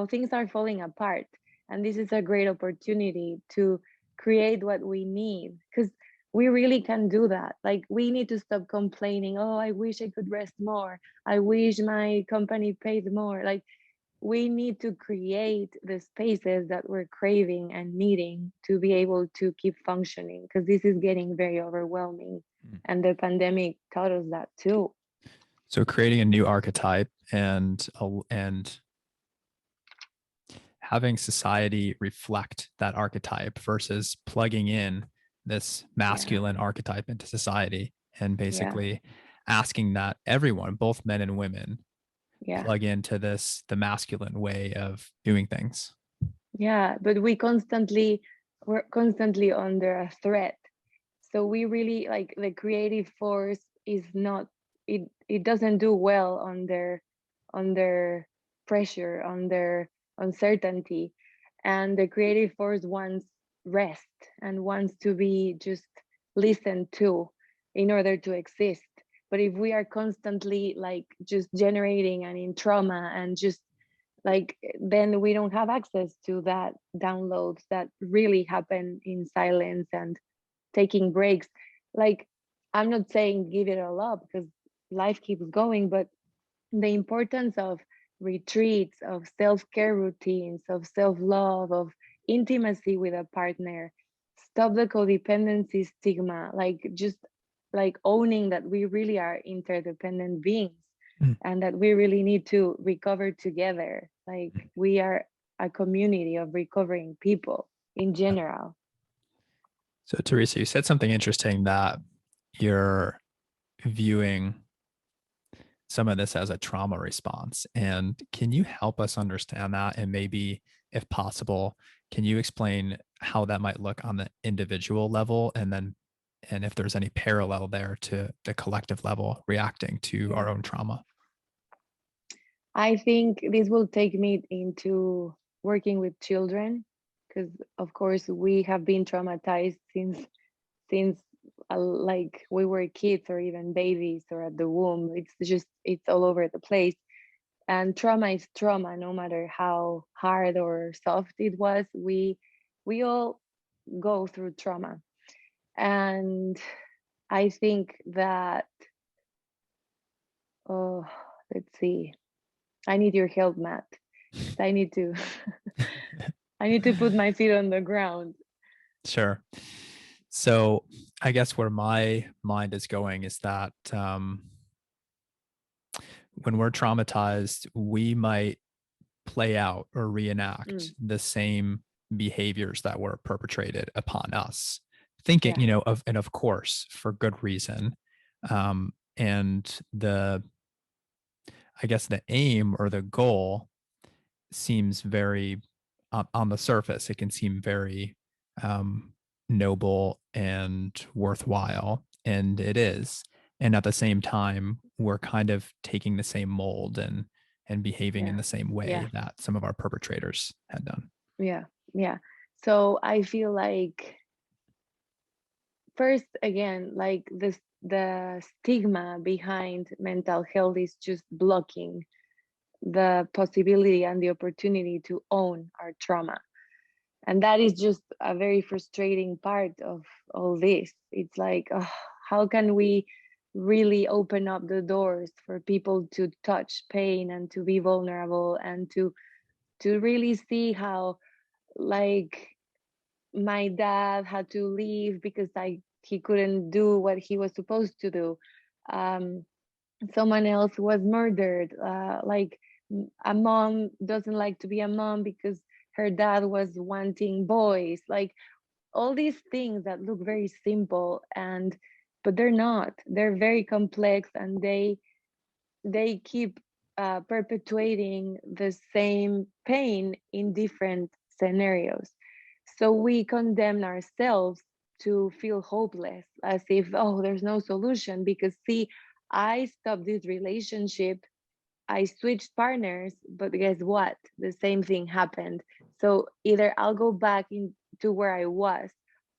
Things are falling apart, and this is a great opportunity to create what we need, because we really can do that. Like, we need to stop complaining, oh, I wish I could rest more, I wish my company paid more. Like, we need to create the spaces that we're craving and needing to be able to keep functioning, because this is getting very overwhelming. Mm. And the pandemic taught us that too. So creating a new archetype and having society reflect that archetype versus plugging in this Yeah, masculine archetype into society and yeah, basically asking that everyone, both men and women, yeah. plug into the masculine way of doing things. Yeah, but we're constantly under a threat. So we really, like, the creative force is not, it doesn't do well under pressure, under uncertainty. And the creative force wants rest and wants to be just listened to in order to exist. But if we are constantly, like, just generating and in trauma and just, like, then we don't have access to that downloads that really happen in silence and taking breaks. Like, I'm not saying give it all up, because life keeps going, but the importance of retreats, of self-care routines, of self-love, of intimacy with a partner, stop the codependency stigma, like, just like owning that we really are interdependent beings, Mm. and that we really need to recover together. Like, we are a community of recovering people in general. So Teresa, you said something interesting that you're viewing some of this as a trauma response. And can you help us understand that? And maybe, if possible, can you explain how that might look on the individual level, and if there's any parallel there to the collective level reacting to our Yeah. own trauma? I think this will take me into working with children, because of course we have been traumatized since like we were kids or even babies or at the womb. It's all over the place. And trauma is trauma, no matter how hard or soft it was. We all go through trauma. And I think that, oh, let's see. I need your help, Matt, because I need to put my feet on the ground. Sure. So I guess where my mind is going is that when we're traumatized, we might play out or reenact Mm, the same behaviors that were perpetrated upon us, thinking, yeah, and of course, for good reason. And I guess the aim or the goal seems very, on the surface, it can seem very um, noble and worthwhile, and it is. And at the same time, we're kind of taking the same mold and behaving in yeah, the same way yeah, that some of our perpetrators had done. yeah, yeah. So I feel like, first, again, like this, the stigma behind mental health is just blocking the possibility and the opportunity to own our trauma. And that is just a very frustrating part of all this. It's like, oh, how can we really open up the doors for people to touch pain and to be vulnerable and to really see how, like, my dad had to leave because he couldn't do what he was supposed to do. Um, Someone else was murdered. Like, a mom doesn't like to be a mom because her dad was wanting boys. Like, all these things that look very simple, and but they're not. They're very complex, and they keep perpetuating the same pain in different scenarios. So we condemn ourselves to feel hopeless, as if, oh, there's no solution because, see, I stopped this relationship, I switched partners, but guess what? The same thing happened. So either I'll go back into where I was,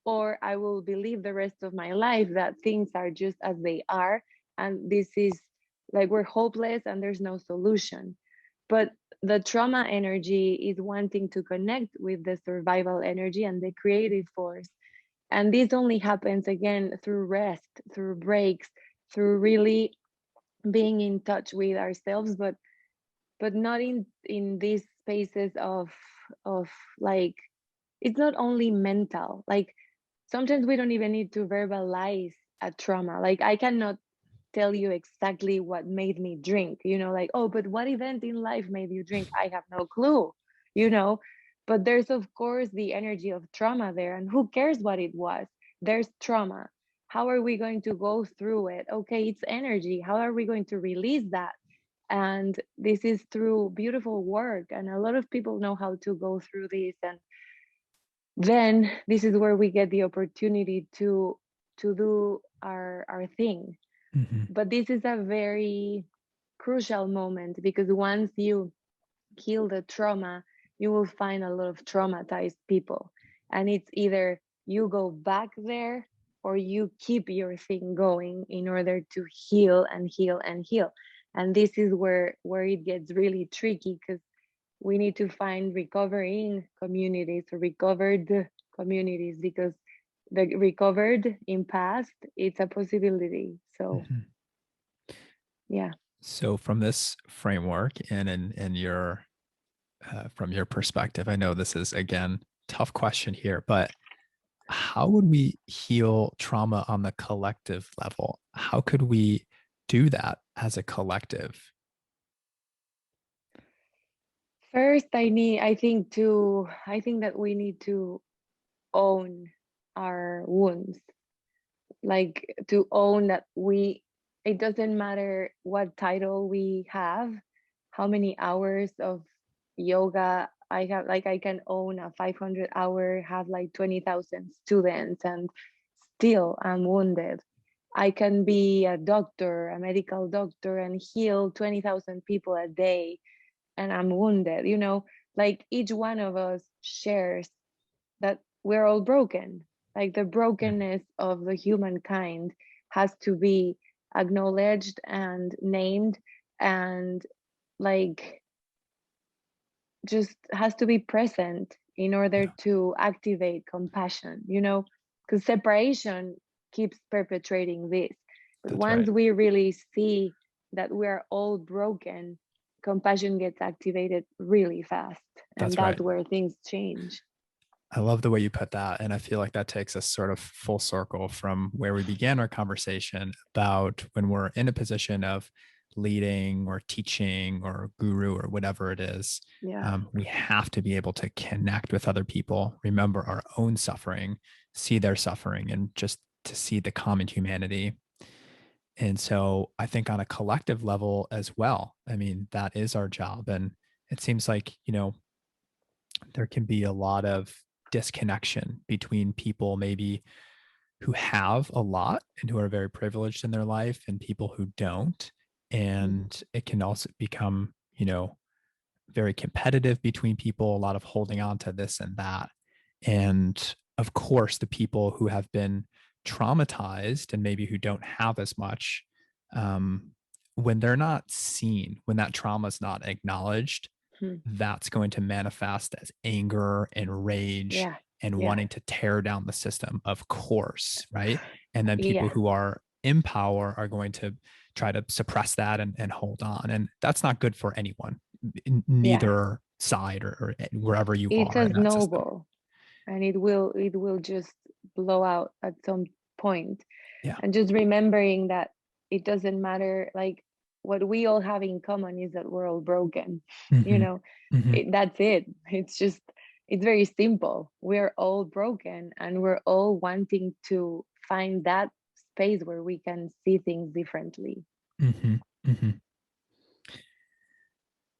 or I will believe the rest of my life that things are just as they are. And this is like, we're hopeless and there's no solution. But the trauma energy is wanting to connect with the survival energy and the creative force. And this only happens, again, through rest, through breaks, through really being in touch with ourselves, but not in these spaces of like, it's not only mental. Like, sometimes we don't even need to verbalize a trauma. Like, I cannot tell you exactly what made me drink, like, oh, but what event in life made you drink? I have no clue, you know but there's, of course, the energy of trauma there, and who cares what it was? There's trauma. How are we going to go through it? Okay, it's energy. How are we going to release that? And this is through beautiful work, and a lot of people know how to go through this. And then this is where we get the opportunity to do our thing. Mhm. But this is a very crucial moment, because once you heal the trauma, you will find a lot of traumatized people, and it's either you go back there or you keep your thing going in order to heal and heal and heal. And this is where it gets really tricky, because we need to find recovering communities, or recovered communities, because the recovered in past, it's a possibility. So Mhm. yeah. So from this framework and in your from your perspective, I know this is again tough question here, but how would we heal trauma on the collective level? How could we do that as a collective? First, I think that we need to own our wounds. Like, to own that it doesn't matter what title we have, how many hours of yoga I have. Like, I can own a 500-hour, have like 20,000 students, and still I'm wounded. I can be a doctor, a medical doctor, and heal 20,000 people a day, and I'm wounded. Like, each one of us shares that we're all broken. Like, the brokenness of the humankind has to be acknowledged and named, and, like, just has to be present in order Yeah. to activate compassion, because separation keeps perpetrating this. But That's once right. we really see that we are all broken, compassion gets activated really fast. And That's that's right. where things change. I love the way you put that. And I feel like that takes us sort of full circle from where we began our conversation about when we're in a position of leading or teaching or guru or whatever it is. Yeah. We have to be able to connect with other people, remember our own suffering, see their suffering, and just to see the common humanity. And so I think on a collective level as well, I mean, that is our job. And it seems like, there can be a lot of disconnection between people maybe who have a lot and who are very privileged in their life and people who don't. Mhm. And it can also become, very competitive between people, a lot of holding on to this and that. And of course, the people who have been traumatized and maybe who don't have as much, um, when they're not seen, when that trauma is not acknowledged, Hmm. that's going to manifest as anger and rage Yeah. and Yeah. wanting to tear down the system, of course, right? And then people Yeah. who are in power are going to try to suppress that and hold on. And that's not good for anyone, Yeah. neither side or wherever you It's are a in that system. snowball, and it will just blow out at some point. Yeah. And just remembering that it doesn't matter, like, what we all have in common is that we're all broken. you Hmm. know Hmm. that's it. It's very simple. We're all broken, and we're all wanting to find that space where we can see things differently. Hmm. Hmm.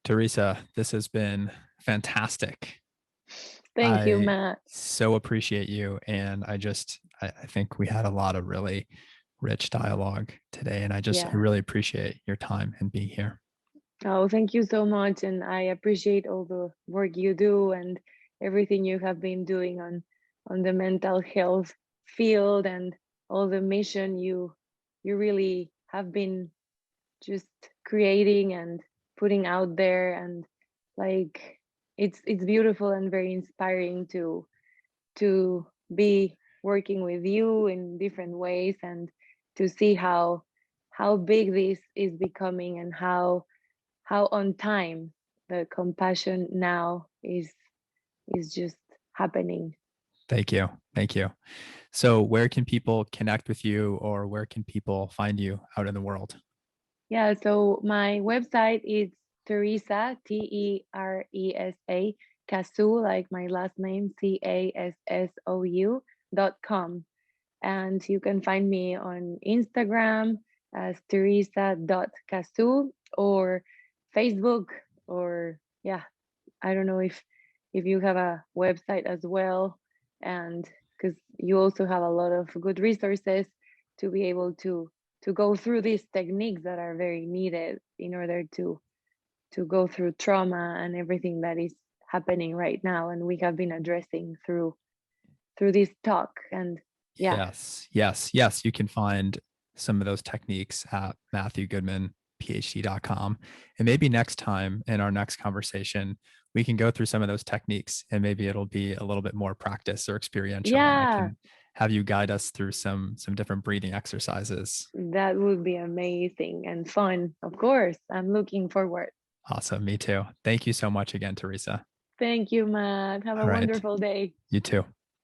Teresa, this has been fantastic. Thank you, I Matt. so appreciate you. And I think we had a lot of really rich dialogue today. And I Yeah. really appreciate your time and being here. Oh, thank you so much. And I appreciate all the work you do and everything you have been doing on the mental health field, and all the mission you really have been just creating and putting out there. And, like, it's beautiful and very inspiring to be working with you in different ways, and to see how big this is becoming, and how on time the compassion now is just happening. Thank you. Thank you. So, where can people connect with you or where can people find you out in the world? Yeah, so my website is Teresa, Teresa, Cassou, like my last name, Cassou.com. And you can find me on Instagram as Teresa.Cassou, or Facebook, or, yeah, I don't know if you have a website as well, and because you also have a lot of good resources to be able to go through these techniques that are very needed in order to go through trauma and everything that is happening right now, and we have been addressing through this talk. And yeah. Yes, yes, yes. You can find some of those techniques at matthewgoodmanphd.com. And maybe next time in our next conversation, we can go through some of those techniques and maybe it'll be a little bit more practice or experiential. And I Yeah, can have you guide us through some different breathing exercises. that would be amazing and fun. Of course, I'm looking forward. Awesome. Me too. Thank you so much again, Teresa. Thank you, Matt. Have a All right. wonderful day. You too.